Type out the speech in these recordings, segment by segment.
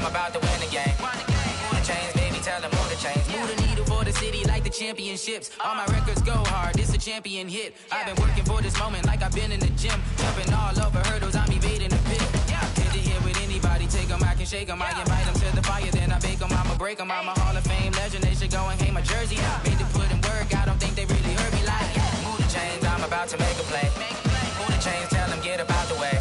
I'm about to win the game. Move the chains, baby, tell them move the chains. Move the needle for the city like the championships. All my records go hard, this a champion hit. I've been working for this moment like I've been in the gym. Jumping all over hurdles, I'm evading the pit. Hit to hit with anybody, take them, I can shake them. I invite them to the fire, then I bake them, I'ma break them. I'm a Hall of Fame legend, they should go and hang my jersey. Made to put in work, I don't think they really heard me like. Move the chains, I'm about to make a play. Move the chains, tell them get up out the way.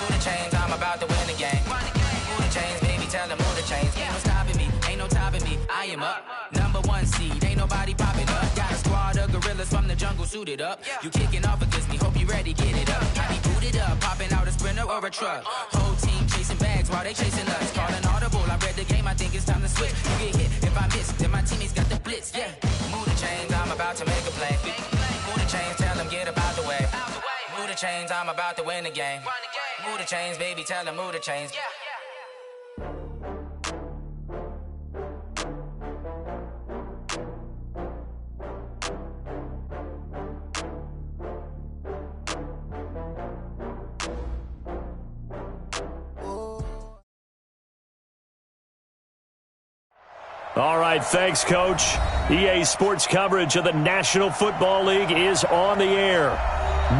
Move the chains, I'm about to win the game. Move the chains, baby, tell them move the chains. Ain't no stopping me, ain't no topping me. I am up, #1 seed, ain't nobody popping up. Got a squad of gorillas from the jungle suited up. You kicking off against me, hope you ready, get it up. I be booted up, popping out a sprinter or a truck. Whole team chasing bags while they chasing us. Calling audible, I read the game, I think it's time to switch. You get hit if I miss, then my teammates got the blitz, yeah. Move the chains, I'm about to make a play. Move the chains, tell them get up out the way. Move the chains, I'm about to win the game. Move the chains, baby, tell them move the chains. All right, thanks, Coach. EA Sports coverage of the National Football League is on the air.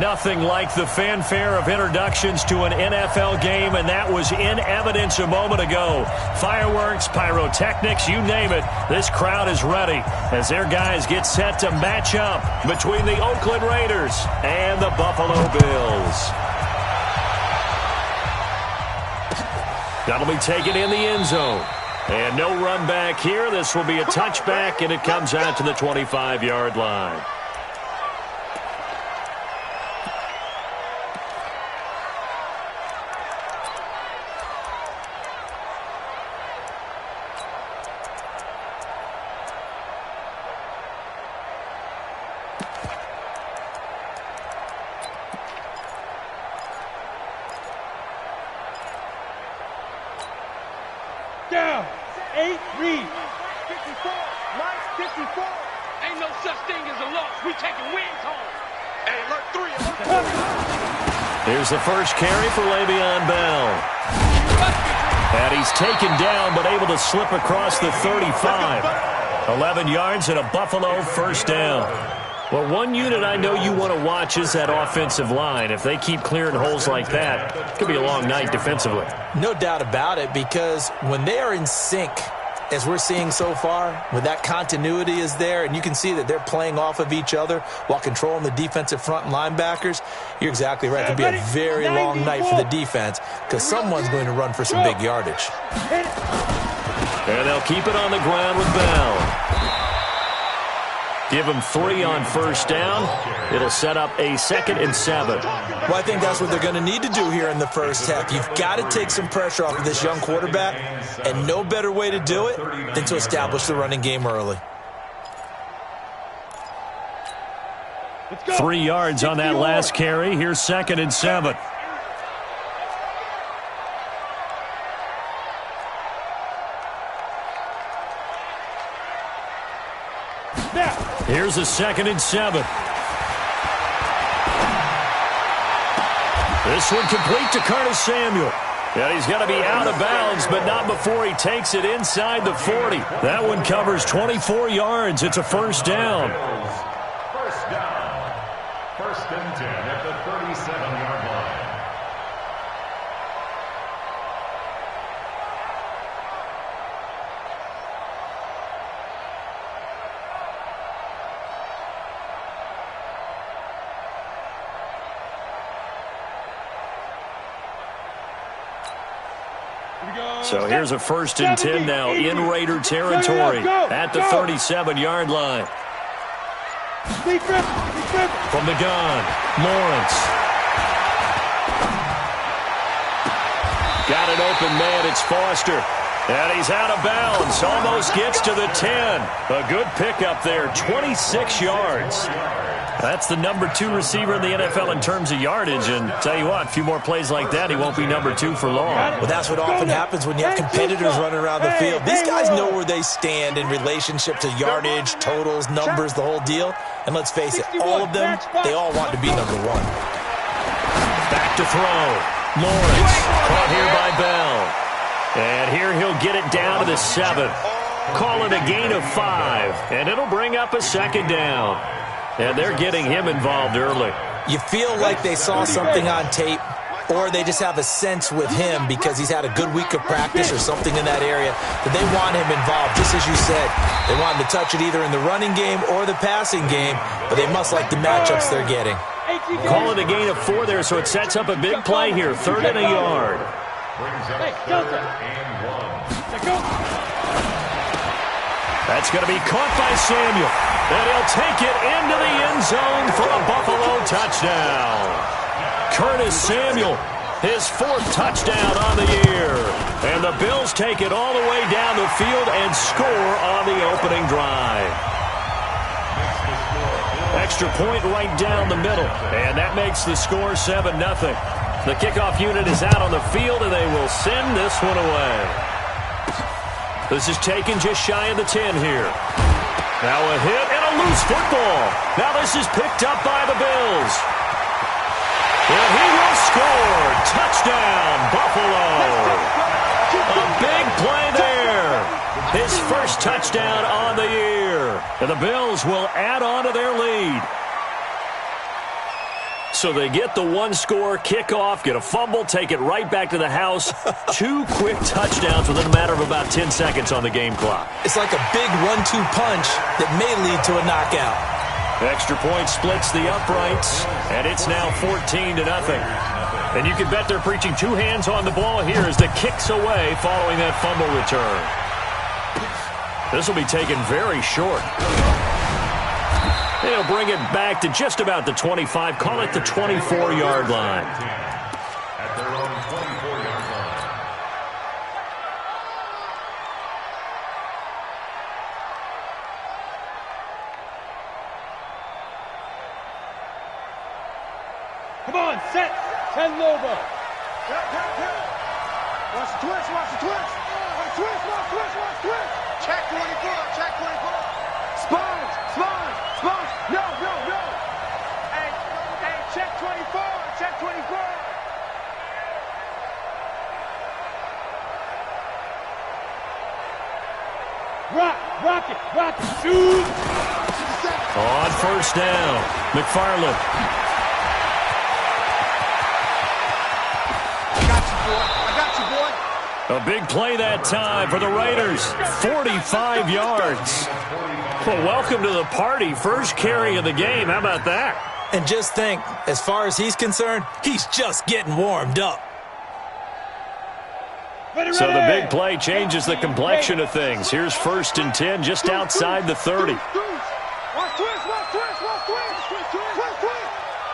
Nothing like the fanfare of introductions to an NFL game, and that was in evidence a moment ago. Fireworks, pyrotechnics, you name it. This crowd is ready as their guys get set to match up between the Oakland Raiders and the Buffalo Bills. That'll be taken in the end zone. And no run back here. This will be a touchback, and it comes out to the 25-yard line. Down. 8 read. 54. Mike 54. Ain't no such thing as a loss. We taking wins home. Hey, alert 3. Here's the first carry for Le'Veon Bell. And he's taken down but able to slip across the 35. 11 yards and a Buffalo first down. Well, one unit I know you want to watch is that offensive line. If they keep clearing holes like that, it could be a long night defensively. No doubt about it, because when they are in sync, as we're seeing so far, when that continuity is there, and you can see that they're playing off of each other while controlling the defensive front and linebackers, you're exactly right. It could be a very long night for the defense because someone's going to run for some big yardage. And they'll keep it on the ground with Bell. Give them 3 on first down. It'll set up a 2nd and 7. Well, I think that's what they're going to need to do here in the first half. You've got to take some pressure off of this young quarterback, and no better way to do it than to establish the running game early. 3 yards on that last carry. Here's 2nd and 7. Here's a 2nd and 7. This one complete to Curtis Samuel. And he's going to be out of bounds, but not before he takes it inside the 40. That one covers 24 yards. It's a first down. First down. 1st and 10 at the 37-yard line. So here's a 1st and 10 now in Raider territory at the 37-yard line. From the gun, Lawrence. Got an open man, it's Foster. And he's out of bounds, almost gets to the 10. A good pickup there, 26 yards. That's the number 2 receiver in the NFL in terms of yardage. And tell you what, a few more plays like that, he won't be number 2 for long. Well, that's what often happens when you have competitors running around the field. These guys know where they stand in relationship to yardage, totals, numbers, the whole deal. And let's face it, all of them, they all want to be number 1. Back to throw. Lawrence, caught here by Bell. And here he'll get it down to the 7. Call it a gain of 5, and it'll bring up a second down. And they're getting him involved early. You feel like they saw something on tape, or they just have a sense with him because he's had a good week of practice or something in that area that they want him involved, just as you said. They want him to touch it either in the running game or the passing game, but they must like the matchups they're getting. Call it a gain of 4 there, so it sets up a big play here, 3rd and a yard. That's going to be caught by Samuel, and he'll take it into the end zone for a Buffalo touchdown. Curtis Samuel, his 4th touchdown on the year. And the Bills take it all the way down the field and score on the opening drive. Extra point right down the middle, and that makes the score 7-0. The kickoff unit is out on the field, and they will send this one away. This is taken just shy of the 10 here. Now a hit and a loose football. Now this is picked up by the Bills. And he will score. Touchdown, Buffalo. A big play there. His first touchdown on the year. And the Bills will add on to their lead. So they get the 1-score kickoff, get a fumble, take it right back to the house. 2 quick touchdowns within a matter of about 10 seconds on the game clock. It's like a big 1-2 punch that may lead to a knockout. Extra point splits the uprights, and it's now 14-0. And you can bet they're preaching 2 hands on the ball here as the kick's away following that fumble return. This will be taken very short. They'll bring it back to just about the 25, call it the 24-yard line. At their own 24-yard line. Come on, set. 10 Lobo. Watch the twist, watch the twist. Watch the twist, watch the twist, watch the twist. Check 24, check 24. Spines, spines, spines. No, no, no. Hey, check 24, check 24. Rock it, shoot. On first down, McFarland. A big play that time for the Raiders. 45 yards. Well, welcome to the party. First carry of the game. How about that? And just think, as far as he's concerned, he's just getting warmed up. So the big play changes the complexion of things. Here's 1st and 10 just outside the 30. Watch twist.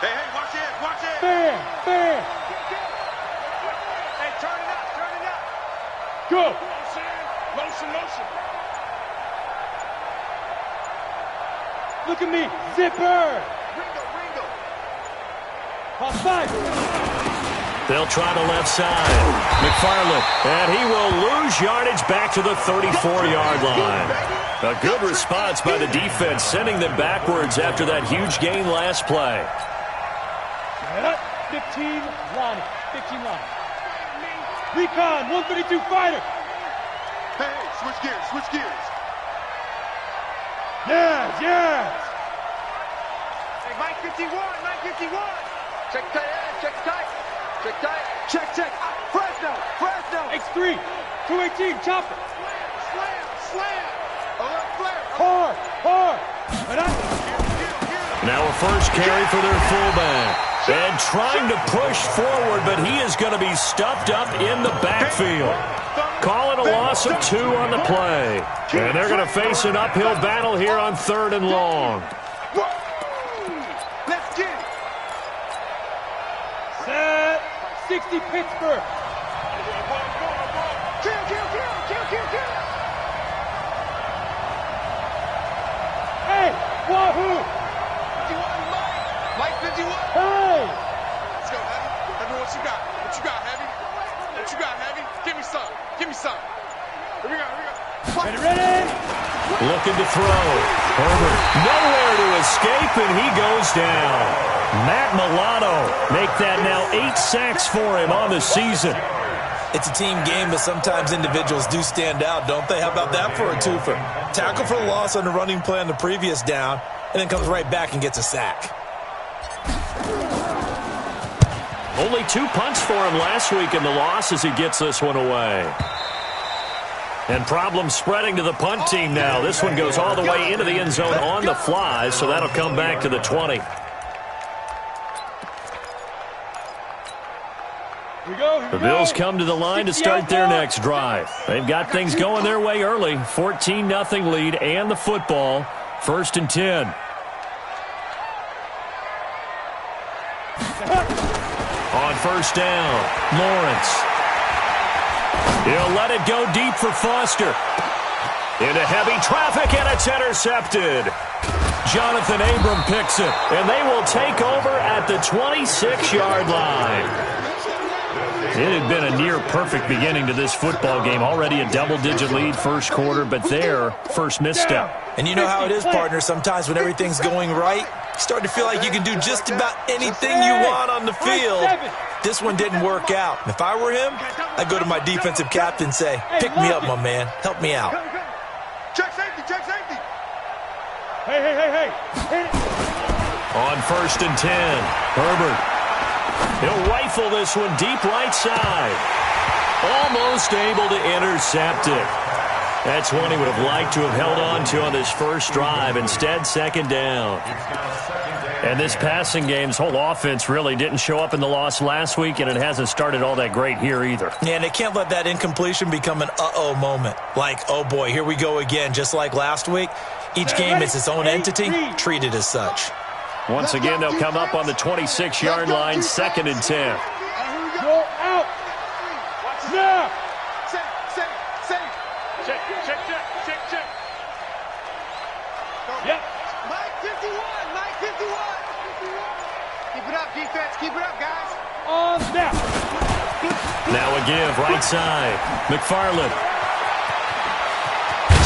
Hey, watch it. Fair. Hey, turn it up. Go. Motion. Look at me. Zipper. Ringo. Offside. They'll try the left side. McFarland, and he will lose yardage back to the 34-yard line. A good response by the defense, sending them backwards after that huge gain last play. 15 line. Recon, 132 fighter. Hey, switch gears. Yes. Hey, Mike 51. Check tight. Fresno. X3, 218, chopper. Slam. Hard. Now a first carry for their fullback. And trying to push forward, but he is going to be stuffed up in the backfield. Call it a loss of 2 on the play. And they're going to face an uphill battle here on 3rd and long. Let's get it. Set. 60 Pittsburgh. Kill. Hey, wahoo. 51, Mike 51. Hey. Let's go, Heavy. What you got, Heavy? Give me some. Here we go. Ready. Looking to throw. Herbert nowhere to escape, and he goes down. Matt Milano make that now 8 sacks for him on the season. It's a team game, but sometimes individuals do stand out, don't they? How about that for a twofer? Tackle for the loss on the running play on the previous down, and then comes right back and gets a sack. Only 2 punts for him last week in the loss as he gets this one away. And problems spreading to the punt team now. This one goes all the way into the end zone on the fly, so that'll come back to the 20. The Bills come to the line to start their next drive. They've got things going their way early. 14-0 lead and the football. 1st and 10. On 1st down, Lawrence. He'll let it go deep for Foster. Into heavy traffic, and it's intercepted. Jonathan Abram picks it, and they will take over at the 26-yard line. It had been a near-perfect beginning to this football game. Already a double-digit lead first quarter, but their first misstep. And you know how it is, partner. Sometimes when everything's going right, you start to feel like you can do just about anything you want on the field. This one didn't work out. If I were him, I'd go to my defensive captain and say, pick me up, my man. Help me out. Check safety, check safety. Hey. On 1st and 10, Herbert. He'll rifle this one deep right side. Almost able to intercept it. That's one he would have liked to have held on to on this first drive. Instead, 2nd down. And this passing game's whole offense really didn't show up in the loss last week, and it hasn't started all that great here either. Yeah, and they can't let that incompletion become an uh-oh moment. Like, oh boy, here we go again, just like last week. Each game is its own entity, treated as such. Once again, they'll come up on the 26-yard line, 2nd and 10. Go out. Snap. Check. Yep. Mike 51. Keep it up, defense. Keep it up, guys. On snap. Now a give, right side. McFarland.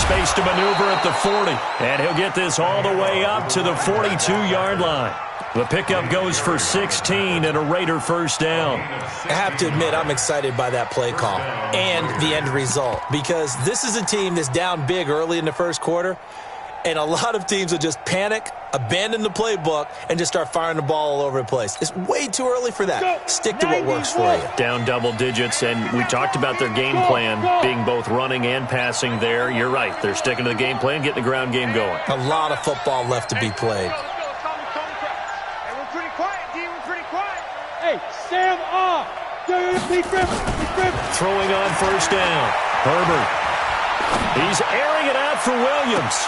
Space to maneuver at the 40. And he'll get this all the way up to the 42-yard line. The pickup goes for 16 and a Raider first down. I have to admit, I'm excited by that play call and the end result, because this is a team that's down big early in the first quarter, and a lot of teams will just panic, abandon the playbook, and just start firing the ball all over the place. It's way too early for that. Stick to what works for you. Down double digits, and we talked about their game plan being both running and passing there. You're right. They're sticking to the game plan, getting the ground game going. A lot of football left to be played. Hey, Sam off. Throwing on 1st down. Herbert. He's airing it out for Williams.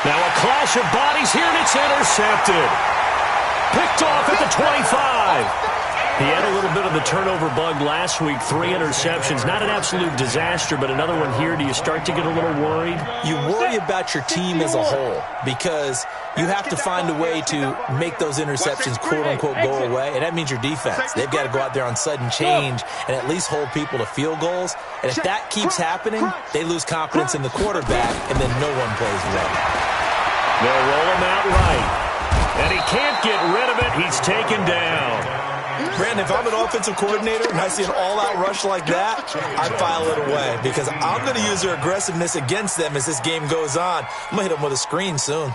Now a clash of bodies here, and it's intercepted. Picked off at the 25. He had a little bit of the turnover bug last week, 3 interceptions. Not an absolute disaster, but another one here. Do you start to get a little worried? You worry about your team as a whole, because you have to find a way to make those interceptions, quote-unquote, go away, and that means your defense. They've got to go out there on sudden change and at least hold people to field goals. And if that keeps happening, they lose confidence in the quarterback, and then no one plays well. They'll roll him out right. And he can't get rid of it. He's taken down. Brandon, if I'm an offensive coordinator and I see an all-out rush like that, I file it away, because I'm going to use their aggressiveness against them as this game goes on. I'm going to hit them with a screen soon.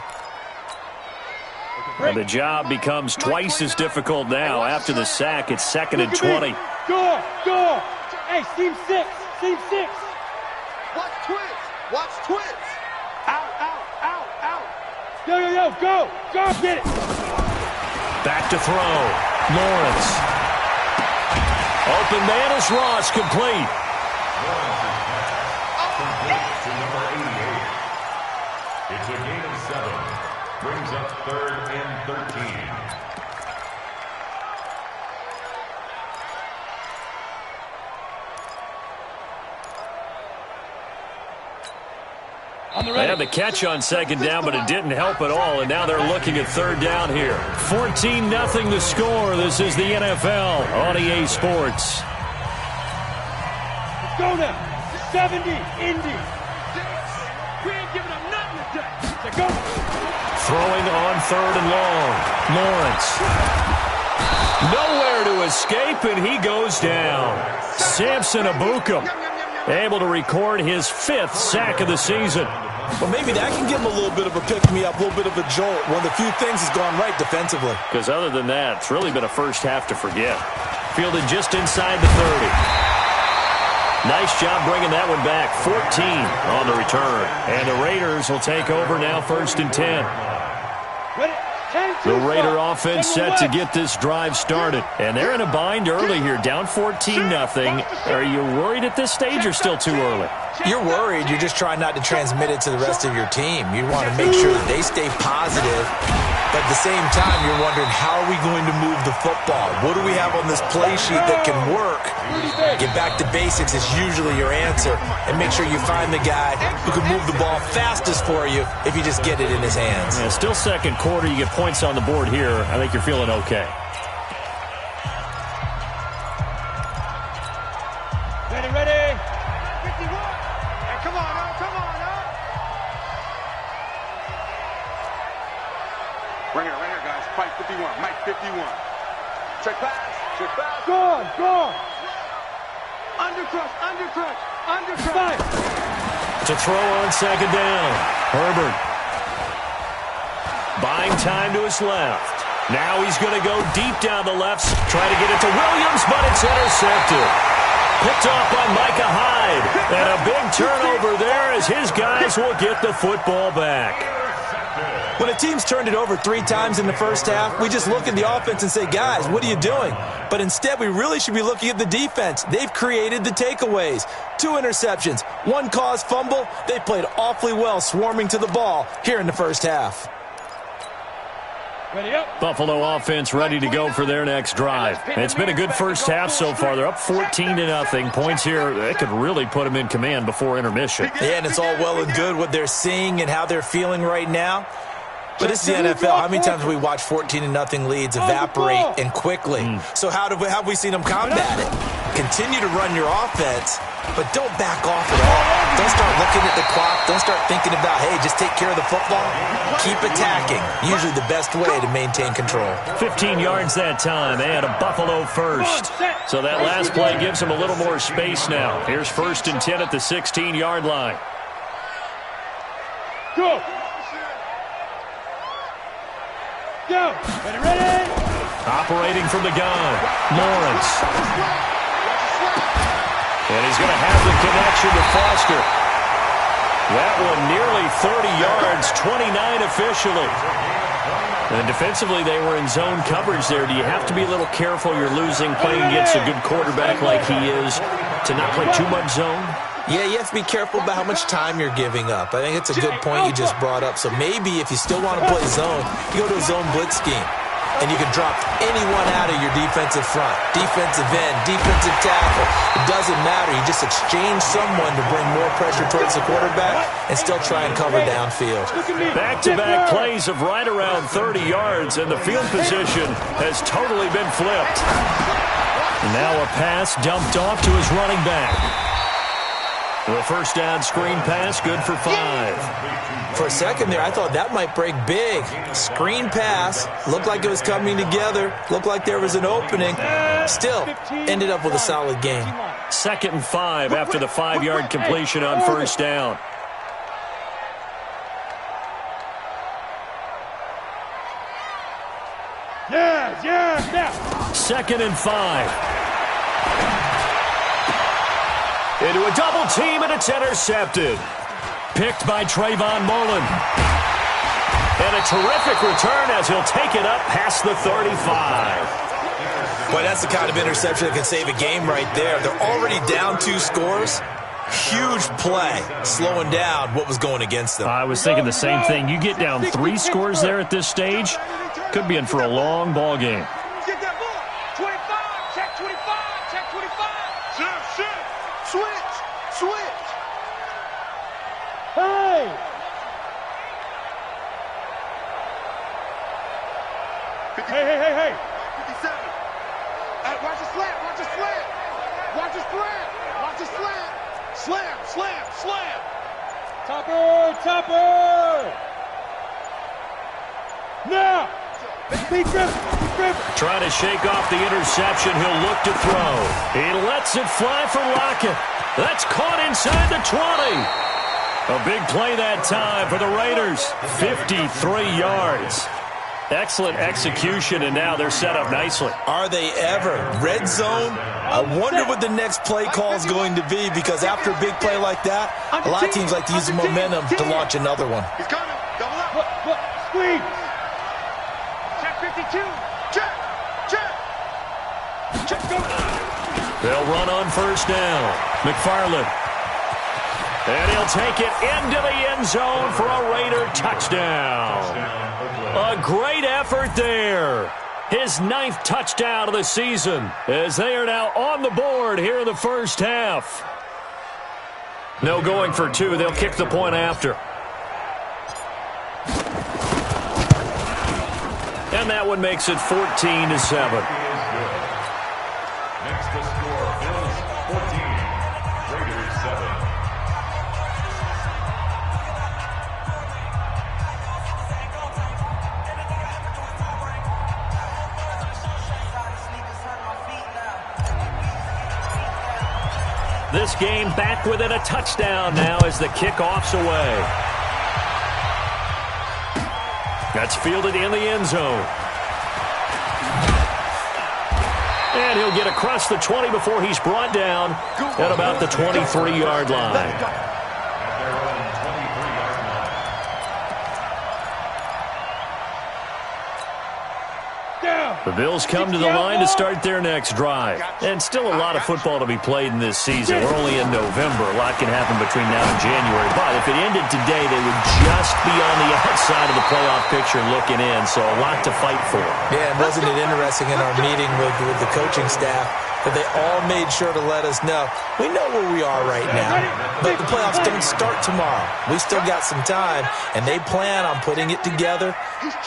And the job becomes twice as difficult now. After the sack, it's 2nd and 20. Go. Hey, team 6. Watch twins. Out. Yo, go, get it. Back to throw. Lawrence. Open man is Ross, complete. It's a gain of 7. Brings up 3rd and 13. They had the catch on 2nd down, but it didn't help at all, and now they're looking at 3rd down here. 14-0 the score. This is the NFL on EA Sports. Let's go now. 70, Indy. We ain't giving up nothing today. Let's go. Throwing on 3rd and long. Lawrence. Nowhere to escape, and he goes down. Samson Abukum able to record his 5th sack of the season. Well, maybe that can give him a little bit of a pick-me-up, a little bit of a jolt. One of the few things has gone right defensively. Because other than that, it's really been a first half to forget. Fielded just inside the 30. Nice job bringing that one back. 14 on the return. And the Raiders will take over now, 1st and 10. The Raider offense set to get this drive started. And they're in a bind early here, down 14-0. Are you worried at this stage or still too early? You're worried. You're just trying not to transmit it to the rest of your team. You want to make sure that they stay positive. But at the same time, you're wondering, how are we going to move the football? What do we have on this play sheet that can work? Get back to basics is usually your answer. And make sure you find the guy who can move the ball fastest for you if you just get it in his hands. Yeah, still second quarter. You get points on the board here. I think you're feeling okay. Ready. Come on, come on, Right here, guys. Mike 51, Mike 51. Check pass. Go. Undercrush. To throw on second down. Herbert. Buying time to his left. Now he's going to go deep down the left. Try to get it to Williams, but it's intercepted. Picked off by Micah Hyde. And a big turnover there as his guys will get the football back. When a team's turned it over 3 times in the first half, we just look at the offense and say, guys, what are you doing? But instead, we really should be looking at the defense. They've created the takeaways. 2 interceptions, 1 caused fumble. They played awfully well swarming to the ball here in the first half. Ready up. Buffalo offense ready to go for their next drive. It's been a good first half so far. They're up 14-0. Points here, they could really put them in command before intermission. Yeah, and it's all well and good what they're seeing and how they're feeling right now. But this is the NFL. How many times have we watched 14-0 leads evaporate and quickly? So how have we seen them combat it? Continue to run your offense, but don't back off at all. Don't start looking at the clock. Don't start thinking about, hey, just take care of the football. Keep attacking. Usually the best way to maintain control. 15 yards that time. They had a Buffalo first. So that last play gives them a little more space now. Here's 1st and 10 at the 16-yard line. Go. Ready. Operating from the gun, Lawrence. And he's going to have the connection to Foster. That one nearly 30 yards, 29 officially. And defensively, they were in zone coverage there. Do you have to be a little careful? You're losing, playing against a good quarterback like he is, to not play too much zone? Yeah, you have to be careful about how much time you're giving up. I think it's a good point you just brought up. So maybe if you still want to play zone, you go to a zone blitz scheme. And you can drop anyone out of your defensive front. Defensive end, defensive tackle. It doesn't matter. You just exchange someone to bring more pressure towards the quarterback and still try and cover downfield. Back-to-back plays of right around 30 yards, and the field position has totally been flipped. And now a pass dumped off to his running back. The first down screen pass, good for 5. For a second there, I thought that might break big. Screen pass, looked like it was coming together, looked like there was an opening. Still, ended up with a solid gain. 2nd and 5 after the 5-yard completion on first down. Yeah. 2nd and 5. Into a double team, and it's intercepted. Picked by Trayvon Mullen. And a terrific return as he'll take it up past the 35. Boy, that's the kind of interception that can save a game right there. They're already down 2 scores. Huge play, slowing down what was going against them. I was thinking the same thing. You get down 3 scores there at this stage, could be in for a long ball game. Get that ball. 25. Check 25. Check 25. Shift. Switch. Hey. Hey. 57. Watch the slant. Slam. Topper. Now. Trying to shake off the interception. He'll look to throw. He lets it fly for Lockett. That's caught inside the 20. A big play that time for the Raiders. 53 yards. Excellent execution, and now they're set up nicely. Are they ever? Red zone? I wonder what the next play call is going to be, because after a big play like that, a lot of teams like to use the momentum to launch another one. He's coming. Double up. Squeeze. Check 52. Check. Go. They'll run on first down. McFarland. And he'll take it into the end zone for a Raider touchdown. A great effort there. His 9th touchdown of the season, as they are now on the board here in the first half. No going for 2. They'll kick the point after. And that one makes it 14-7. Next to score, Bills 14, Raiders 7. This game back within a touchdown now as the kickoff's away. That's fielded in the end zone. And he'll get across the 20 before he's brought down at about the 23-yard line. The Bills come to the line to start their next drive. And still a lot of football to be played in this season. We're only in November. A lot can happen between now and January. But if it ended today, they would just be on the outside of the playoff picture looking in. So a lot to fight for. Yeah, and wasn't it interesting in our meeting with the coaching staff that they all made sure to let us know, we know where we are right now, but the playoffs don't start tomorrow. We still got some time, and they plan on putting it together,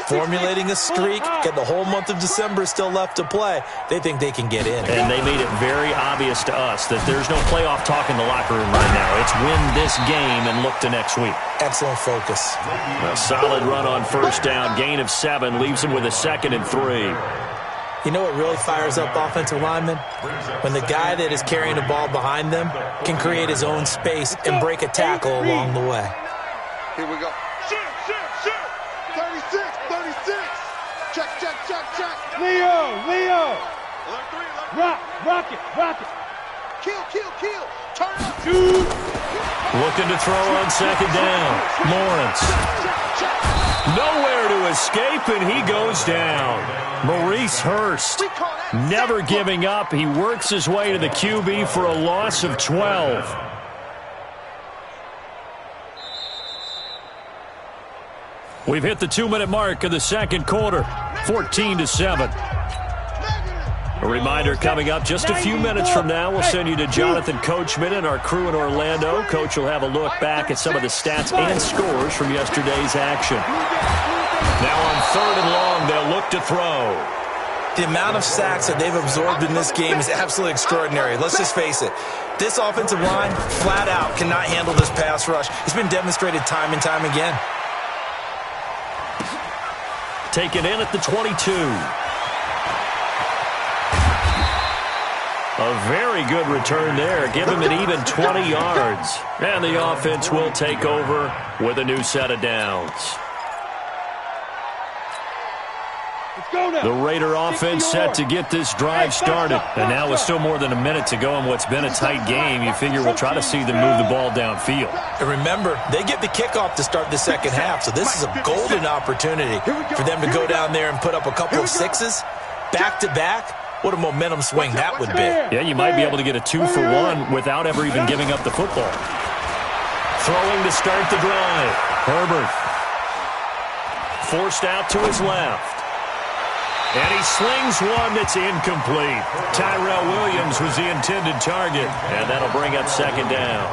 formulating a streak, get the whole month of December still left to play. They think they can get in. And they made it very obvious to us that there's no playoff talk in the locker room right now. It's win this game and look to next week. Excellent focus. A solid run on first down, gain of 7, leaves them with a 2nd and 3. You know what really fires up offensive linemen? When the guy that is carrying the ball behind them can create his own space and break a tackle along the way. Here we go. Shoot. 36. Check. Leo. Rock it. Kill. Turn it up. Shoot. Looking to throw on 2nd down. Lawrence. Nowhere to escape, and he goes down. Maurice Hurst never giving up. He works his way to the QB for a loss of 12. We've hit the 2-minute mark of the second quarter. 14-7. A reminder coming up just a few minutes from now. We'll send you to Jonathan Coachman and our crew in Orlando. Coach will have a look back at some of the stats and scores from yesterday's action. Now on 3rd and long, they'll look to throw. The amount of sacks that they've absorbed in this game is absolutely extraordinary. Let's just face it. This offensive line, flat out, cannot handle this pass rush. It's been demonstrated time and time again. Taken in at the 22. A very good return there. Give him an even 20 yards. And the offense will take over with a new set of downs. The Raider offense set to get this drive started. And now with still more than a minute to go in what's been a tight game, you figure we'll try to see them move the ball downfield. And remember, they get the kickoff to start the second half, so this is a golden opportunity for them to go down there and put up a couple of 6s back-to-back. What a momentum swing that would be. Yeah, you might be able to get a 2-for-1 without ever even giving up the football. Throwing to start the drive. Herbert. Forced out to his left. And he slings one that's incomplete. Tyrell Williams was the intended target, and that'll bring up 2nd down.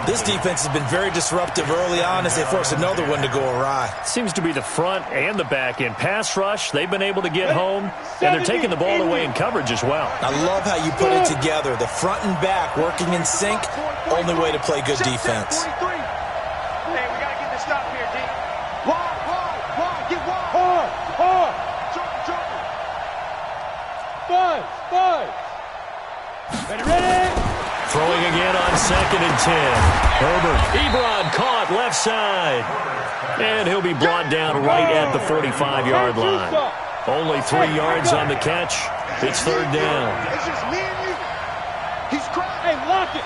This defense has been very disruptive early on as they force another one to go awry. Seems to be the front and the back end. Pass rush, they've been able to get home, and they're taking the ball away in coverage as well. I love how you put it together. The front and back working in sync, only way to play good defense. Hey, we got to get this stop here, D. Wide, get wide. Hard. Buzz. Ready. Throwing again on 2nd and 10. Herbert. Ebron caught left side. And he'll be brought down right at the 45-yard line. Only 3 yards on the catch. It's 3rd down. It's just me and you. He's crying. Hey, lock it.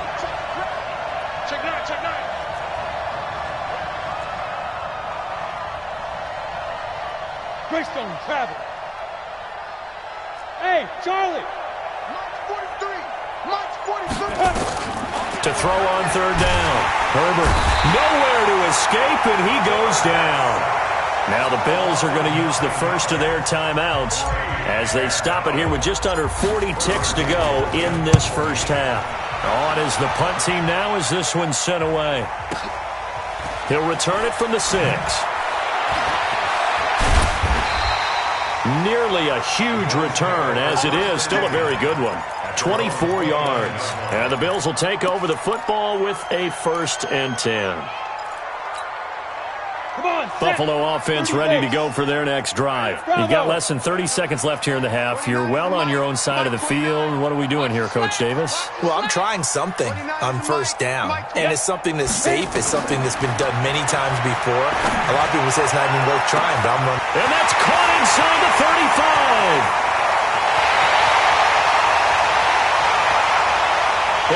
Check 9. Greystone travel. Hey, Charlie. Mike's 43. To throw on 3rd down. Herbert nowhere to escape, and he goes down. Now the Bills are going to use the first of their timeouts as they stop it here with just under 40 ticks to go in this first half. On is the punt team now as this one's sent away. He'll return it from the 6. Nearly a huge return, as it is still a very good one. 24 yards. And the Bills will take over the football with a 1st and 10. Buffalo offense ready to go for their next drive. You've got less than 30 seconds left here in the half. You're well on your own side of the field. What are we doing here, Coach Davis? Well, I'm trying something on 1st down. And it's something that's safe. It's something that's been done many times before. A lot of people say it's not even worth trying, but I'm running. And that's caught inside the 35.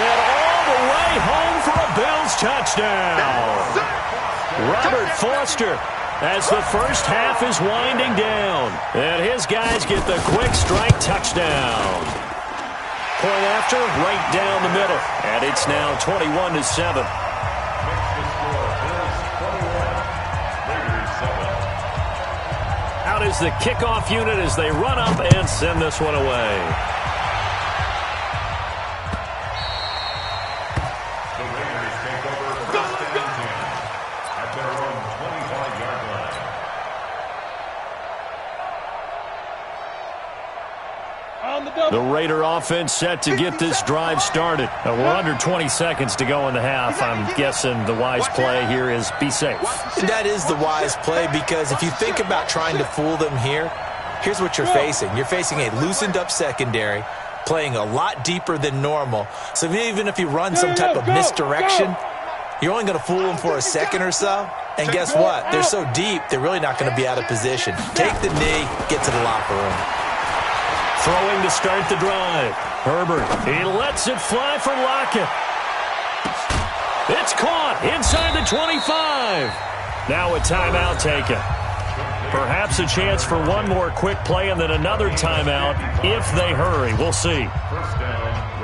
And all the way home for a Bills touchdown. Robert Foster as the first half is winding down. And his guys get the quick strike touchdown. Point after, right down the middle. And it's now 21-7. Out is the kickoff unit as they run up and send this one away. The Raider offense set to get this drive started. Now we're under 20 seconds to go in the half. I'm guessing the wise play here is be safe. That is the wise play because if you think about trying to fool them here, here's what you're facing. You're facing a loosened up secondary, playing a lot deeper than normal. So even if you run some type of misdirection, you're only going to fool them for a second or so. And guess what? They're so deep, they're really not going to be out of position. Take the knee, get to the locker room. Throwing to start the drive. Herbert, he lets it fly for Lockett. It's caught inside the 25. Now a timeout taken. Perhaps a chance for one more quick play and then another timeout if they hurry. We'll see. First down,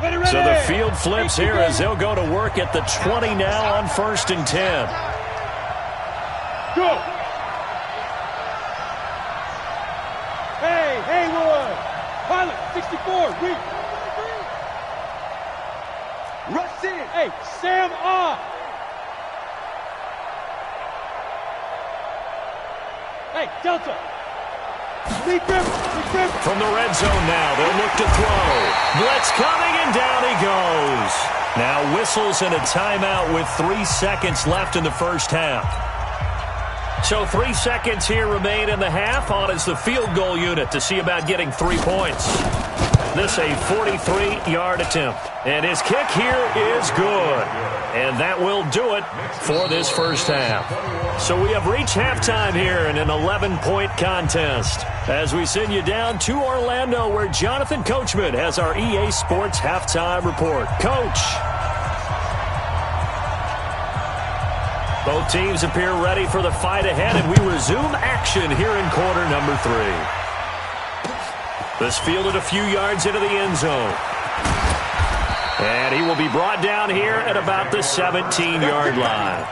Raiders. So the field flips here as they'll go to work at the 20 now on 1st and 10. Go! Haywood! Pilot, 64, reach! Rush in! Hey, Sam off! Hey, Delta! Lee Griffin! From the red zone now, they'll look to throw. Blitz coming, and down he goes. Now whistles and a timeout with 3 seconds left in the first half. So 3 seconds here remain in the half. On is the field goal unit to see about getting 3 points. This a 43-yard attempt. And his kick here is good. And that will do it for this first half. So we have reached halftime here in an 11-point contest. As we send you down to Orlando where Jonathan Coachman has our EA Sports halftime report. Coach. Both teams appear ready for the fight ahead, and we resume action here in quarter number 3. This fielded a few yards into the end zone. And he will be brought down here at about the 17-yard line.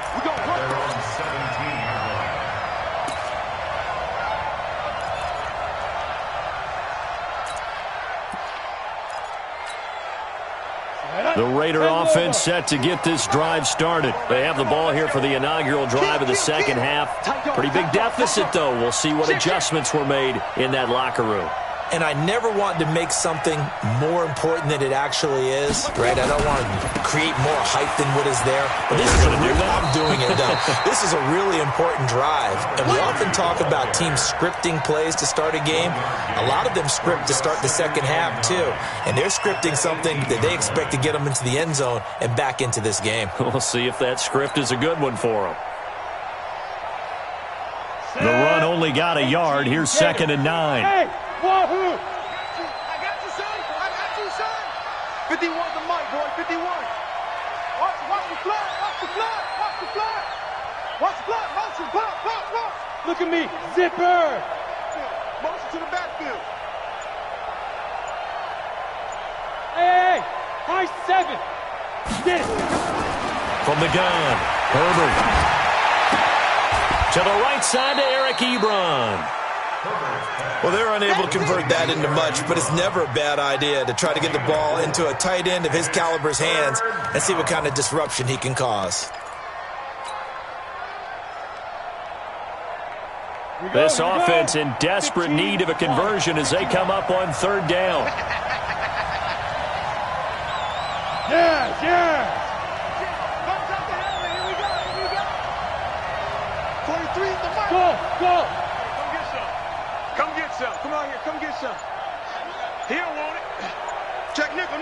The Raider offense set to get this drive started. They have the ball here for the inaugural drive of the second half. Pretty big deficit, though. We'll see what adjustments were made in that locker room. and I never want to make something more important than it actually is, right? I don't want to create more hype than what is there. But this is I'm doing it, though. This is a really important drive. And we often talk about teams scripting plays to start a game. A lot of them script to start the second half, too. And they're scripting something that they expect to get them into the end zone and back into this game. We'll see if that script is a good one for them. The run only got a yard. Here's 2nd and 9. Hey, wahoo! I got you, son. 51 the mic, boy. 51. Watch the flat. Motion. Pop. Look at me, zipper! Motion to the backfield. Hey, high 7. Get it. From the gun, Herbert. To the right side to Eric Ebron. Well, they're unable to convert that into much, but it's never a bad idea to try to get the ball into a tight end of his caliber's hands and see what kind of disruption he can cause. This offense in desperate need of a conversion as they come up on 3rd down. Yeah. 43 is the mic. Go. Come get some. Come on here. Come get some. He don't want it. Check nickel.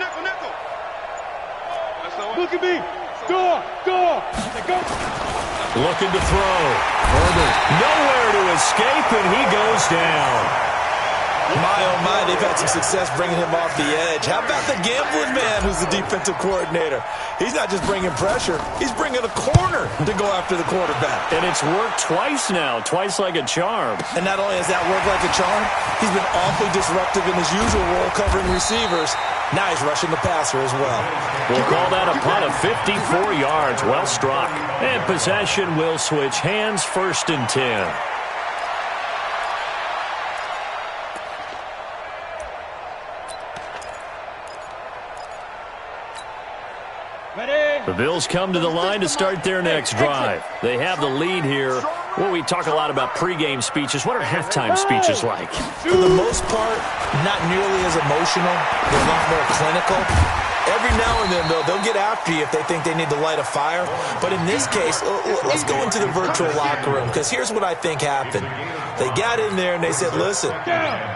That's the one. Look at me. Go. Go. Looking to throw. Herbert nowhere to escape, and he goes down. My, oh my, they've had some success bringing him off the edge. How about the gambling man who's the defensive coordinator? He's not just bringing pressure. He's bringing a corner to go after the quarterback. And it's worked twice now, twice like a charm. And not only has that worked like a charm, he's been awfully disruptive in his usual role covering receivers. Now he's rushing the passer as well. We'll call that a punt of 54 yards. Well struck. And possession will switch hands, 1st and 10. The Bills come to the line to start their next drive. They have the lead here. Well, we talk a lot about pregame speeches. What are halftime speeches like? For the most part, not nearly as emotional. They're a lot more clinical. Every now and then, though, they'll get after you if they think they need to light a fire. But in this case, let's go into the virtual locker room, because here's what I think happened. They got in there and they said, listen,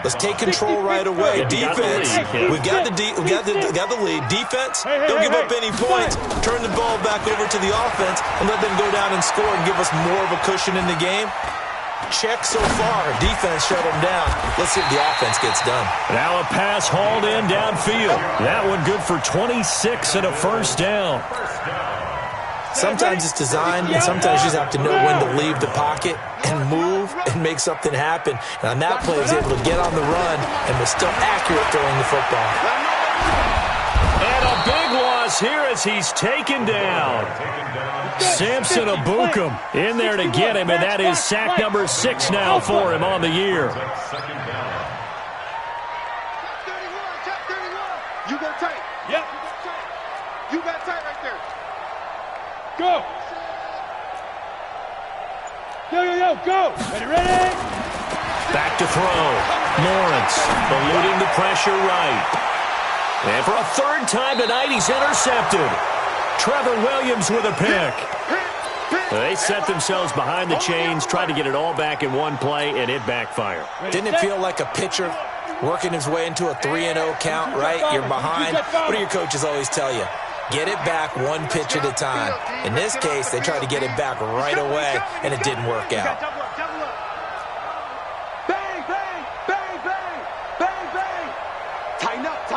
let's take control right away. Defense, we've got the lead. Defense, don't give up any points. Turn the ball back over to the offense and let them go down and score and give us more of a cushion in the game. Check so far. Defense shut them down. Let's see if the offense gets done. Now a pass hauled in downfield. That one good for 26 and a 1st down. Sometimes it's designed, and sometimes you just have to know when to leave the pocket and move and make something happen. And on that play, he was able to get on the run and was still accurate throwing the football. And a big loss here as he's taken down. Samson Abukum in there to get him, and that is sack number 6 now for him on the year. Check 31. You got tight. Yep. You got tight right there. Go. Go. Ready. Back to throw. Lawrence eluding the pressure right. And for a 3rd time tonight, he's intercepted. Trevor Williams with a pick. They set themselves behind the chains, tried to get it all back in one play, and it backfired. Didn't it feel like a pitcher working his way into a 3-0 count, right? You're behind. What do your coaches always tell you? Get it back one pitch at a time. In this case, they tried to get it back right away, and it didn't work out. Bang, bang, bang, bang, bang, bang. Tighten up.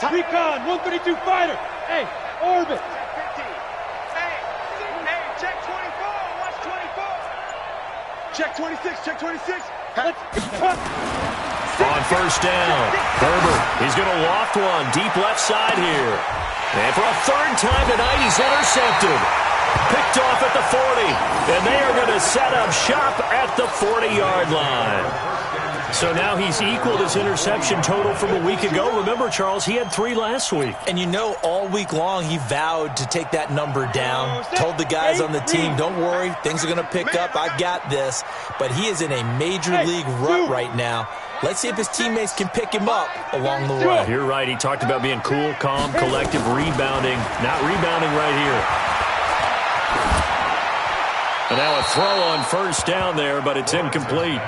Recon, 132 fighter. Hey, orbit. Hey, check 24. Watch 24. Check 26. Let's On 1st down, Herbert, he's going to loft one deep left side here. And for a 3rd time tonight, he's intercepted. Picked off at the 40. And they are going to set up shop at the 40-yard line. So now he's equaled his interception total from a week ago. Remember, Charles, he had 3 last week. And you know, all week long he vowed to take that number down. Told the guys on the team, don't worry, things are going to pick up. I've got this. But he is in a major league rut right now. Let's see if his teammates can pick him up along the way. You're right. He talked about being cool, calm, collective, rebounding. Not rebounding right here. And now a throw on first down there, but it's incomplete.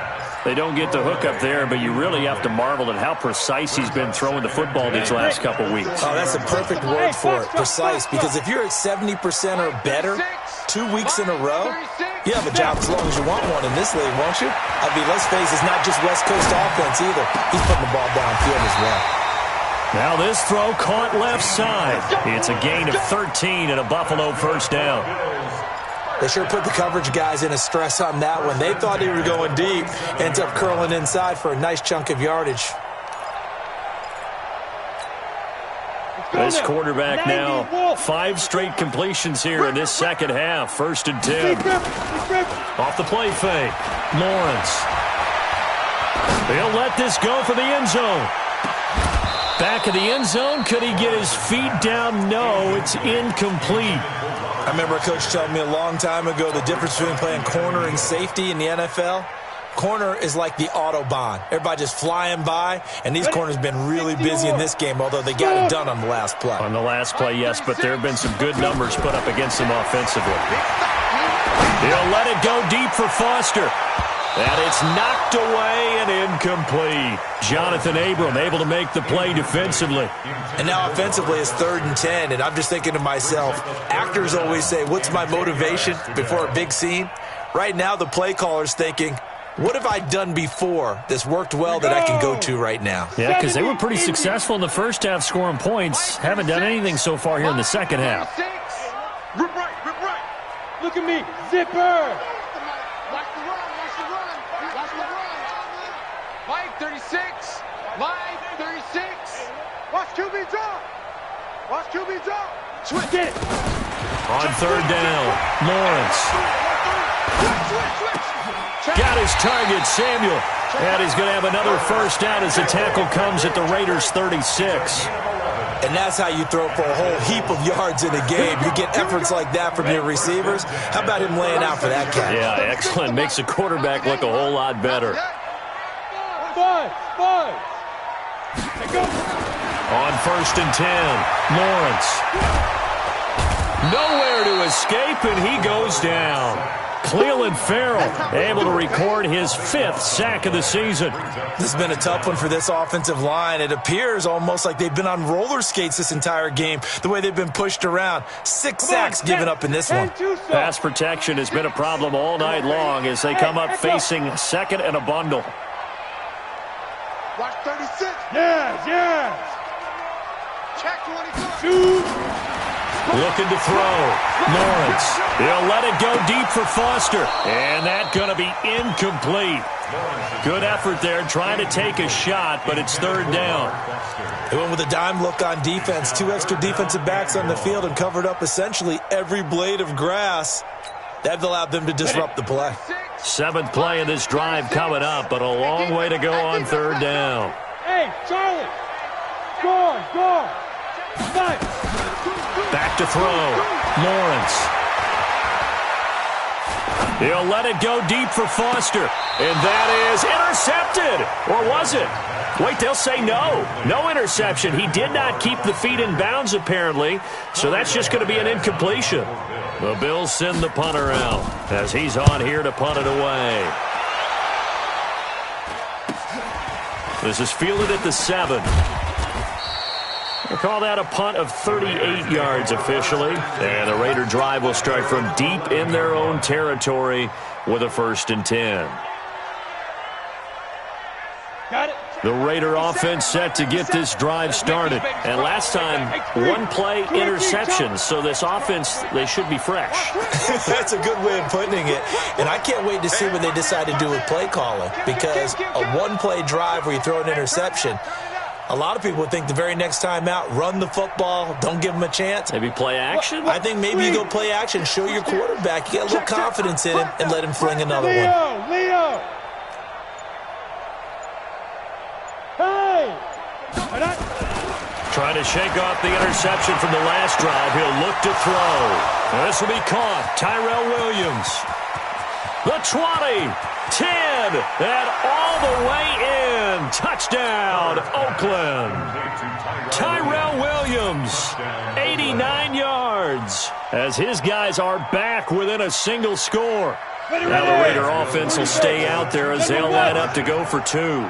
They don't get the hook up there, but you really have to marvel at how precise he's been throwing the football these last couple weeks. Oh, that's a perfect word for it, precise. Because if you're at 70% or better 2 weeks in a row, you have a job as long as you want one in this league, won't you? I mean, let's face it, it's not just West Coast offense either. He's putting the ball downfield as well. Now this throw caught left side. It's a gain of 13 and a Buffalo first down. They sure put the coverage guys in a stress on that one. They thought they were going deep. Ends up curling inside for a nice chunk of yardage. This quarterback now, 5 straight completions here in this second half. 1st and 10. Off the play fake. Lawrence. He'll let this go for the end zone. Back of the end zone. Could he get his feet down? No, it's incomplete. I remember a coach telling me a long time ago the difference between playing corner and safety in the NFL. Corner is like the Autobahn. Everybody just flying by, and these corners have been really busy in this game, although they got it done on the last play. On the last play, yes, but there have been some good numbers put up against them offensively. He'll let it go deep for Foster. And it's knocked away and incomplete. Jonathan Abram able to make the play defensively. And now offensively it's 3rd and 10, and I'm just thinking to myself, actors always say, what's my motivation before a big scene? Right now the play caller's thinking, what have I done before that's worked well that I can go to right now? Yeah, because they were pretty successful in the first half scoring points. Haven't done anything so far here in the second half. Rip right. Look at me, zipper. Mike 36. Mike 36. Watch QB drop. Watch QB drop. Switch it. On 3rd down, Lawrence. Got his target, Samuel. And he's going to have another first down as the tackle comes at the Raiders' 36. And that's how you throw for a whole heap of yards in a game. You get efforts like that from your receivers. How about him laying out for that catch? Yeah, excellent. Makes the quarterback look a whole lot better. 5. On 1st and 10, Lawrence. Nowhere to escape, and he goes down. Cleveland Farrell able to record his 5th sack of the season. This has been a tough one for this offensive line. It appears almost like they've been on roller skates this entire game, the way they've been pushed around. 6 sacks given up in this one. Pass protection has been a problem all night long as they come up facing 2nd and a bundle. Watch 36. Yes. Check 22. Looking to throw. Lawrence. He'll let it go deep for Foster. And that's going to be incomplete. Good effort there trying to take a shot, but it's 3rd down. They went with a dime look on defense. 2 extra defensive backs on the field and covered up essentially every blade of grass. That allowed them to disrupt the play. 7th play of this drive coming up, but a long way to go on 3rd down. Hey, Charlie. Go. Back to throw. Lawrence. He'll let it go deep for Foster. And that is intercepted. Or was it? Wait, they'll say no. No interception. He did not keep the feet in bounds, apparently. So that's just going to be an incompletion. The Bills send the punter out as he's on here to punt it away. This is fielded at the 7. We'll call that a punt of 38 yards officially. And the Raider drive will start from deep in their own territory with a 1st and 10. Got it. The Raider offense set to get this drive started. And last time, 1 play interception. So this offense, they should be fresh. That's a good way of putting it. And I can't wait to see what they decide to do with play calling. Because a 1-play drive where you throw an interception, A lot of people would think the very next time out, run the football, don't give him a chance. Maybe play action? I think maybe you go play action, show your quarterback, you get a little confidence in him, and let him fling another one. Leo! Hey! Trying to shake off the interception from the last drive. He'll look to throw. This will be caught. Tyrell Williams. The 20, 10, and all the way in. Touchdown, Oakland. Tyrell Williams, 89 yards, as his guys are back within a single score. Now the Raider offense will stay out there as they'll line up to go for two.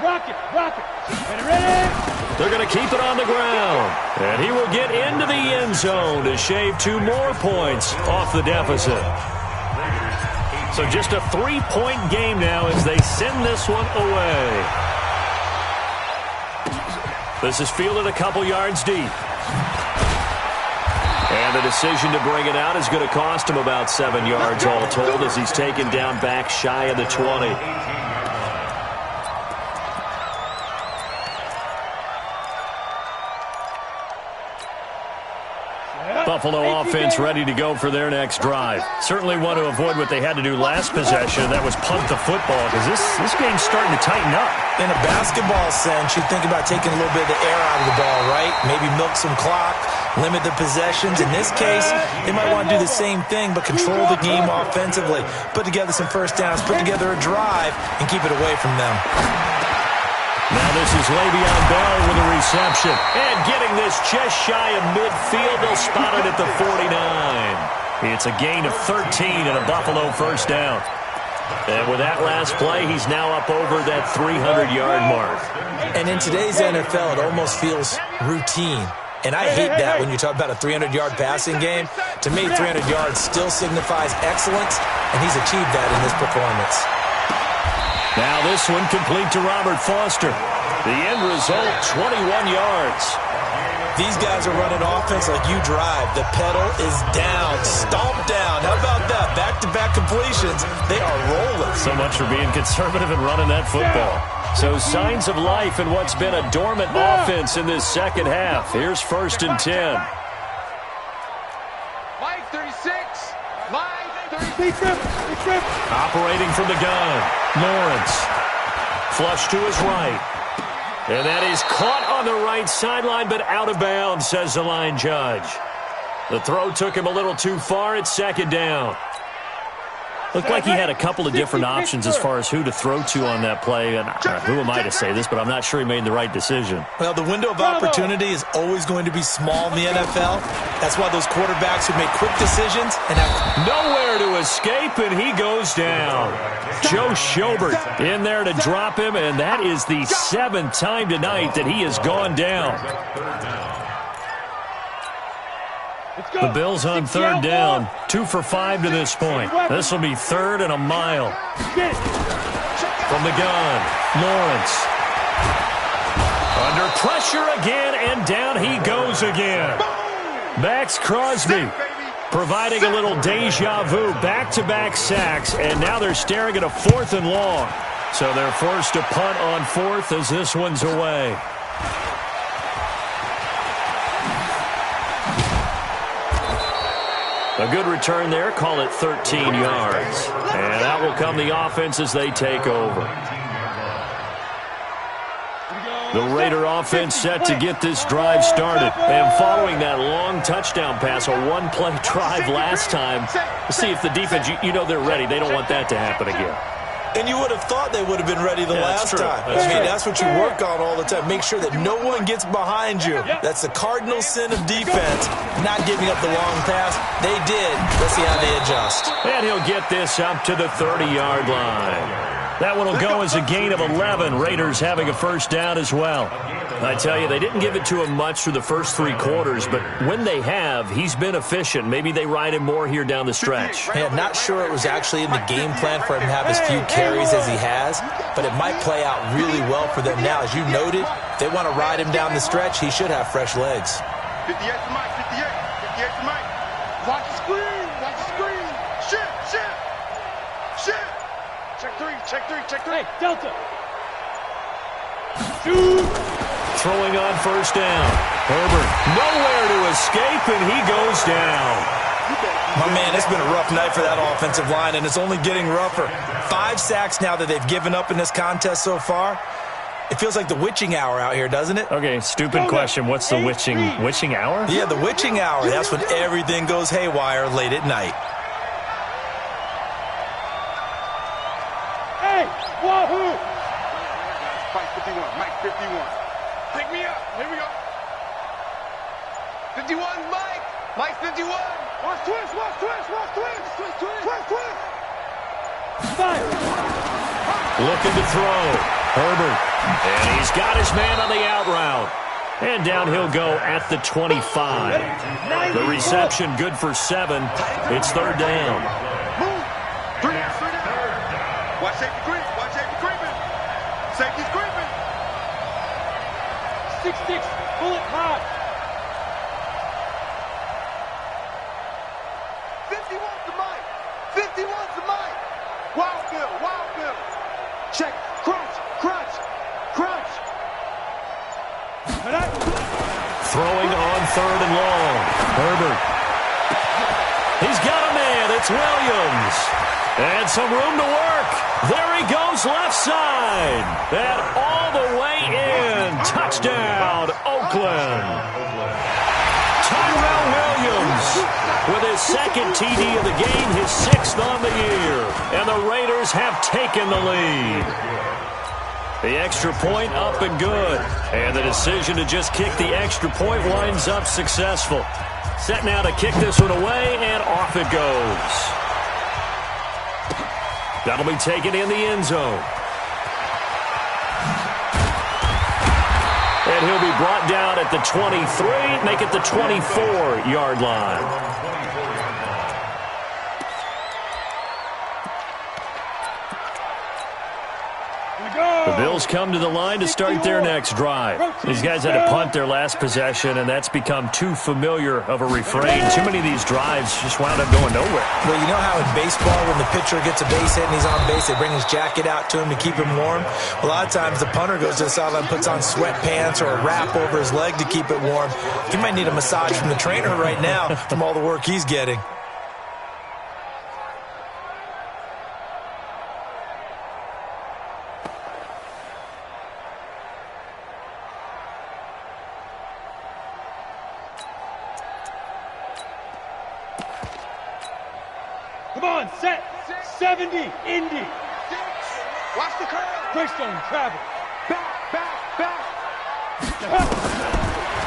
Rocket! Ready? They're going to keep it on the ground. And he will get into the end zone to shave 2 more points off the deficit. So just a 3-point game now as they send this one away. This is fielded a couple yards deep. And the decision to bring it out is going to cost him about 7 yards all told as he's taken down back shy of the 20. Buffalo offense ready to go for their next drive. Certainly want to avoid what they had to do last possession. That was punt the football because this game's starting to tighten up. In a basketball sense, you think about taking a little bit of the air out of the ball, right? Maybe milk some clock, limit the possessions. In this case, they might want to do the same thing but control the game offensively. Put together some first downs, put together a drive, and keep it away from them. Now this is Le'Veon Bell with a reception. And getting this just shy of midfield. They'll spot it at the 49. It's a gain of 13 and a Buffalo first down. And with that last play, he's now up over that 300-yard mark. And in today's NFL, it almost feels routine. And I hate that when you talk about a 300-yard passing game. To me, 300 yards still signifies excellence, and he's achieved that in this performance. Now this one complete to Robert Foster. The end result, 21 yards. These guys are running offense like you drive. The pedal is down, stomped down. How about that? Back-to-back completions. They are rolling. So much for being conservative and running that football. So signs of life in what's been a dormant offense in this second half. Here's 1st and 10. Mike 36. Mike 36. Operating from the gun. Lawrence. Flush to his right. And that is caught on the right sideline, but out of bounds, says the line judge. The throw took him a little too far. It's 2nd down. Looked like he had a couple of different options as far as who to throw to on that play. And who am I to say this, but I'm not sure he made the right decision. Well, the window of opportunity is always going to be small in the NFL. That's why those quarterbacks who make quick decisions and have nowhere to escape, and he goes down. Joe Schobert in there to drop him, and that is the 7th time tonight that he has gone down. The Bills on 3rd down. 2 for 5 to this point. This will be 3rd and a mile. From the gun, Lawrence. Under pressure again, and down he goes again. Max Crosby providing a little deja vu. Back-to-back sacks, and now they're staring at a 4th and long. So they're forced to punt on 4th as this one's away. A good return there, call it 13 yards. And that will come the offense as they take over. The Raider offense set to get this drive started. And following that long touchdown pass, a one-play drive last time, we'll see if the defense, you know they're ready. They don't want that to happen again. And you would have thought they would have been ready the last time. That's what you work on all the time. Make sure that no one gets behind you. That's the cardinal sin of defense, not giving up the long pass. They did. Let's see how they adjust. And he'll get this up to the 30-yard line. That one will go as a gain of 11. Raiders having a first down as well. I tell you, they didn't give it to him much through the first 3 quarters, but when they have, he's been efficient. Maybe they ride him more here down the stretch. Hey, I'm not sure it was actually in the game plan for him to have as few carries as he has, but it might play out really well for them now. As you noted, if they want to ride him down the stretch, he should have fresh legs. 58 to Mike, 58 to Mike. Watch the screen, watch the screen. Shit. Check three. Hey, Delta. Shoot. Throwing on first down. Herbert nowhere to escape, and he goes down. My man, it's been a rough night for that offensive line, and it's only getting rougher. 5 sacks now that they've given up in this contest so far. It feels like the witching hour out here, doesn't it? Okay, stupid question. What's the witching hour? Yeah, the witching hour. That's when everything goes haywire late at night. Hey, wahoo. Mike 51, Mike 51. Pick me up. Here we go. 51, Mike. Mike 51. Watch twist. Fire. Looking to throw. Herbert. And he's got his man on the out route. And down he'll go at the 25. The reception good for 7. It's third down. Move. 3 down. Watch safety creeping. Safety's creeping. 6-6. Bullet hot. 51 to Mike. 51 to Mike. Wild Bill. Check. Crunch. Throwing on third and long. Herbert. He's got a man. It's Williams. And some room to work. There he goes left side. And all the way in. Touchdown, Oakland. Tyrell Williams with his second TD of the game, his 6th on the year. And the Raiders have taken the lead. The extra point up and good. And the decision to just kick the extra point winds up successful. Set now to kick this one away, and off it goes. That'll be taken in the end zone. And he'll be brought down at the 23, make it the 24-yard line. The Bills come to the line to start their next drive. These guys had to punt their last possession, and that's become too familiar of a refrain. Too many of these drives just wound up going nowhere. Well, you know how in baseball when the pitcher gets a base hit and he's on base, they bring his jacket out to him to keep him warm? A lot of times the punter goes to the sideline and puts on sweatpants or a wrap over his leg to keep it warm. He might need a massage from the trainer right now from all the work he's getting. Come on, set. 70, Indy. Watch the curve. Greystone, travel. Back.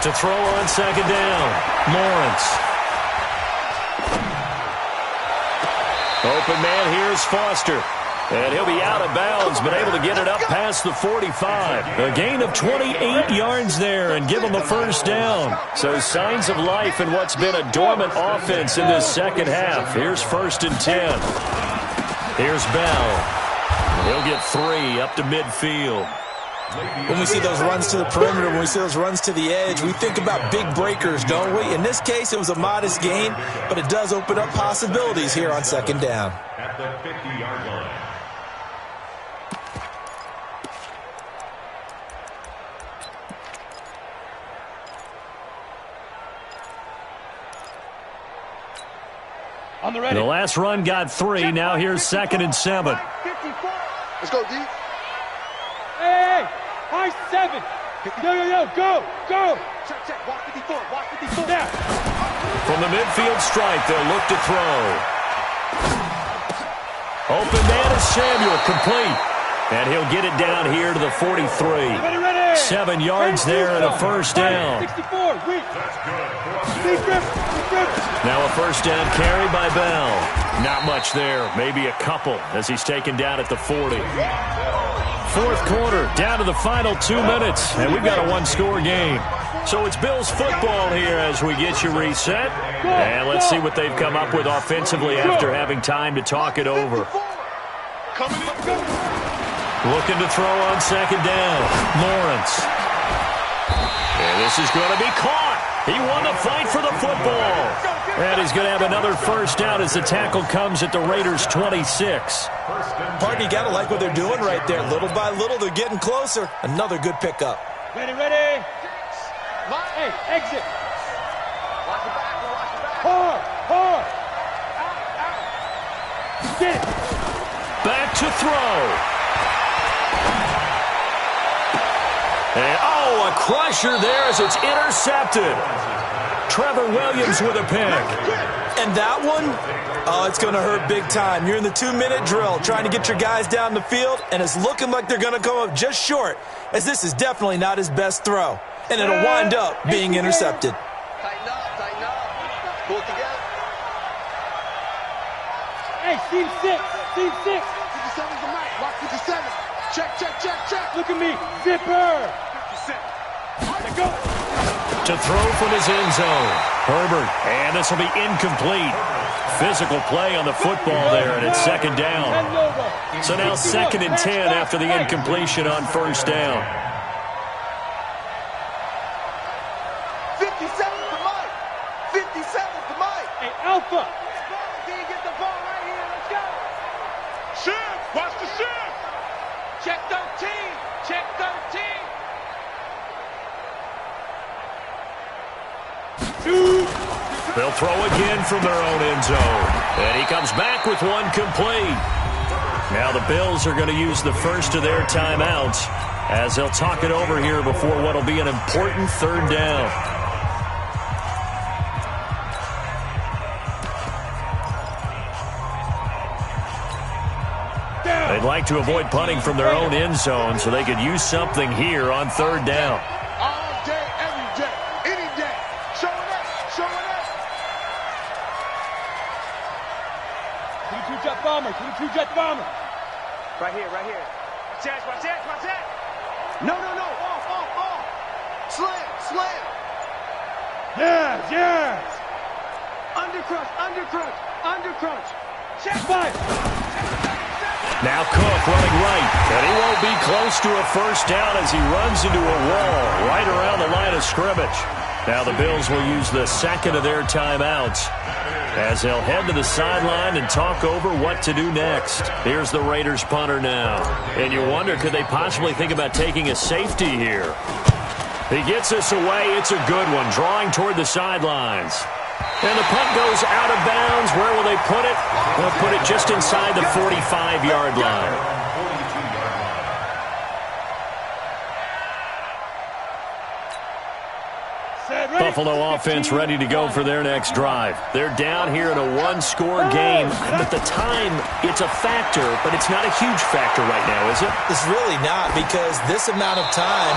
To throw on second down, Lawrence. Open man here is Foster. And he'll be out of bounds, but able to get it up past the 45. A gain of 28 yards there and give him a first down. So signs of life in what's been a dormant offense in this second half. Here's 1st and 10. Here's Bell. He'll get 3 up to midfield. When we see those runs to the perimeter, when we see those runs to the edge, we think about big breakers, don't we? In this case, it was a modest gain, but it does open up possibilities here on second down. At the 50-yard line. On the ready. The last run got 3. Now here's 2nd and 7. 54. Let's go, D. Hey, high 7. Yo, go. Check. Watch 54. Now. From the midfield stripe, they'll look to throw. Open man is Samuel, complete. And he'll get it down here to the 43. Ready. 7 yards there and a first down. 64. Now a first down carry by Bell. Not much there, maybe a couple as he's taken down at the 40. Fourth quarter, down to the final 2 minutes, and we've got a one-score game. So it's Bills football here as we get you reset. And let's see what they've come up with offensively after having time to talk it over. Looking to throw on second down. Lawrence. And this is going to be caught. He won the fight for the football. And he's going to have another first down as the tackle comes at the Raiders' 26. Partner, you got to like what they're doing right there. Little by little, they're getting closer. Another good pickup. Ready, ready. Hey, exit. Watch the back, watch the back. Hard, hard. Get it. Back to throw. And, oh, a crusher there as it's intercepted. Trevor Williams with a pick. And that one, oh, it's going to hurt big time. You're in the 2-minute drill trying to get your guys down the field, and it's looking like they're going to come up just short, as this is definitely not his best throw. And it'll wind up being intercepted. Tighten up. Pull it together. Hey, team 6, team 6. 57's the mic. Watch 57. Check. Look at me, zipper. 57. Let's go. To throw from his end zone. Herbert, and this will be incomplete. Physical play on the football there, and it's second down. So now 2nd and 10 after the incompletion on first down. 57's the mic. 57's the mic. Hey, Alpha. Can you get the ball right here? Let's go. Shift. Watch the shift. Check 13. Check 13. They'll throw again from their own end zone. And he comes back with one complete. Now the Bills are going to use the first of their timeouts as they'll talk it over here before what will be an important third down. They'd like to avoid punting from their own end zone so they could use something here on third down. All day, every day, any day. Show it up. 22-jet bomber, 22-jet bomber. Right here. Watch that. No. Off. Slam. Yes. Undercrunch. Check 5. Now Cook running right, and he won't be close to a first down as he runs into a wall right around the line of scrimmage. Now the Bills will use the second of their timeouts as they'll head to the sideline and talk over what to do next. Here's the Raiders punter now. And you wonder, could they possibly think about taking a safety here? He gets this away. It's a good one, drawing toward the sidelines. And the punt goes out of bounds. Where will they put it? They'll put it just inside the 45-yard line. Buffalo offense ready to go for their next drive. They're down here in a one-score game. At the time, it's a factor, but it's not a huge factor right now, is it? It's really not, because this amount of time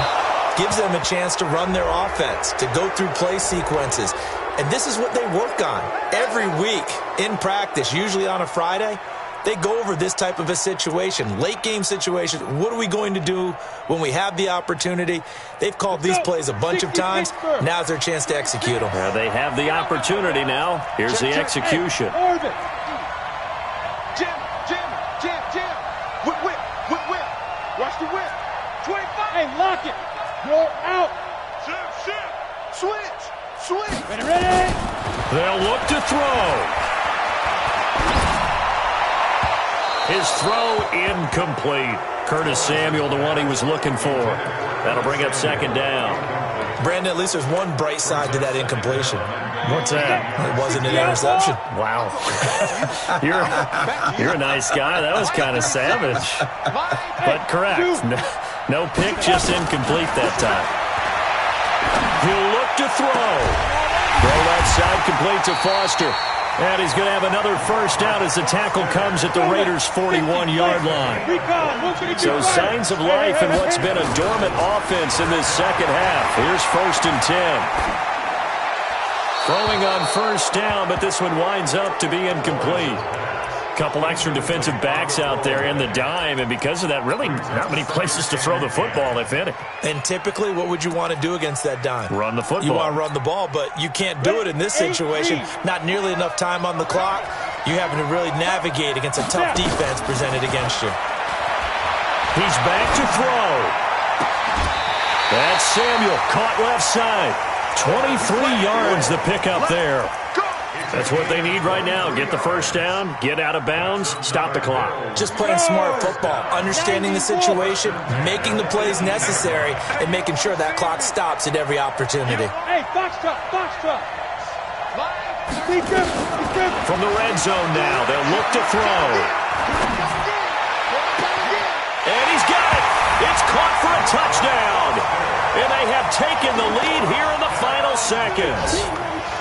gives them a chance to run their offense, to go through play sequences. And this is what they work on every week in practice, usually on a Friday. They go over this type of a situation, late game situation. What are we going to do when we have the opportunity? They've called these plays a bunch of times. Now's their chance to execute them. They have the opportunity now. Here's the execution. Jim. Whip. Watch the whip. 25. Hey, lock it. You're out. Shift. Switch. Ready. They'll look to throw. His throw incomplete. Curtis Samuel, the one he was looking for. That'll bring up second down. Brandon, at least there's one bright side to that incompletion. What's that? It wasn't an interception. Wow. You're a nice guy. That was kind of savage. But correct. No pick, just incomplete that time. He'll look to throw. Throw that side complete to Foster. And he's going to have another first down as the tackle comes at the Raiders' 41-yard line. So signs of life in what's been a dormant offense in this second half. Here's 1st and 10. Throwing on first down, but this one winds up to be incomplete. Couple extra defensive backs out there in the dime, and because of that, really not many places to throw the football, if any. And typically, what would you want to do against that dime? Run the football. You want to run the ball, but you can't do it in this situation. Not nearly enough time on the clock. You're having to really navigate against a tough defense presented against you. He's back to throw. That's Samuel, caught left side. 23 yards the pickup there. That's what they need right now. Get the first down, get out of bounds, stop the clock. Just playing smart football, understanding the situation, making the plays necessary, and making sure that clock stops at every opportunity. Hey, foxtrot, foxtrot. From the red zone now, they'll look to throw. And he's got it. It's caught for a touchdown. And they have taken the lead here in the final seconds.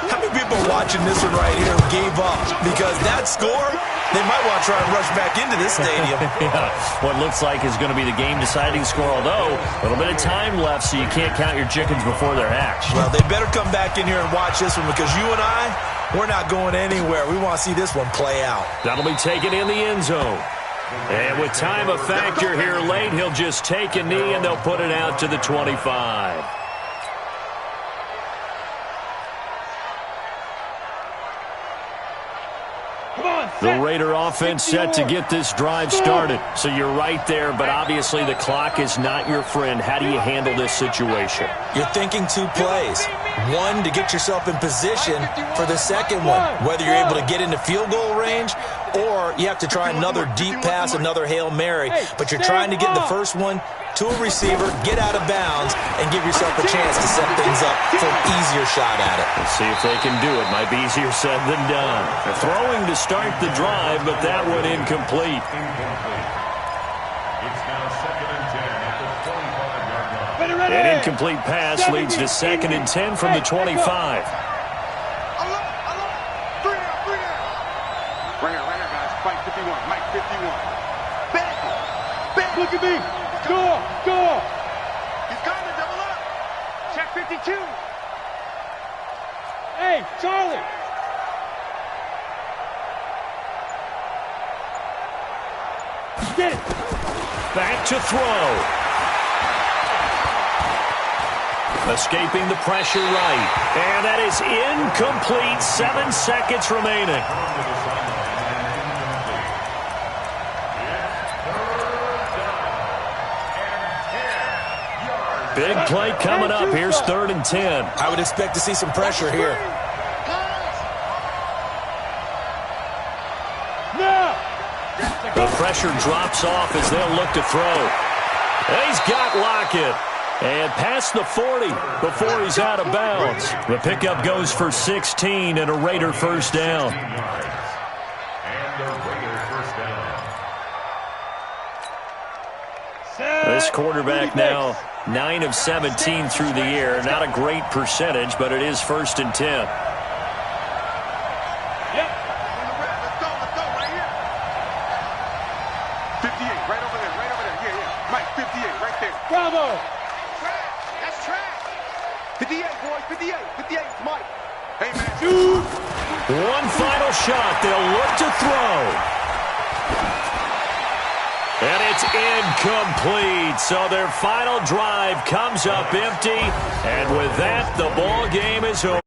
How many people are watching this one right here who gave up? Because that score, they might want to try and rush back into this stadium. Yeah, what looks like is going to be the game-deciding score, although a little bit of time left, so you can't count your chickens before they're hatched. Well, they better come back in here and watch this one because you and I, we're not going anywhere. We want to see this one play out. That'll be taken in the end zone. And with time a factor here late, he'll just take a knee and they'll put it out to the 25. The Raider offense set to get this drive started. So you're right there, but obviously the clock is not your friend. How do you handle this situation? You're thinking two plays. One, to get yourself in position for the second one, whether you're able to get into field goal range or you have to try another deep pass, another Hail Mary. But you're trying to get the first one to a receiver, get out of bounds, and give yourself a chance to set things up for an easier shot at it. Let's see if they can do it. Might be easier said than done. They're throwing to start the drive, but that one incomplete. It's now 2nd and 10 at the 25-yard line. An incomplete pass leads to 2nd and 10 from the 25. Right here, guys. Mike 51. Mike 51. Back. Look at me. Score. Score. He's got to double up. Check 52. Hey, Charlie. Get it. Back to throw. Escaping the pressure right. And that is incomplete. 7 seconds remaining. Big play coming up. Here's 3rd and 10. I would expect to see some pressure here. The pressure drops off as they'll look to throw. He's got Lockett. And past the 40 before he's out of bounds. The pickup goes for 16 and a Raider first down. This quarterback now 9 of 17 through the air. Not a great percentage, but it is 1st and 10. Let's go, right here. 58, right over there. Yeah. Mike, 58, right there. Bravo. That's trash. 58, boys, 58. 58, it's Mike. Hey, man. Shoot. One final shot. They'll look to throw. And it's incomplete. So their final drive comes up empty. And with that, the ball game is over.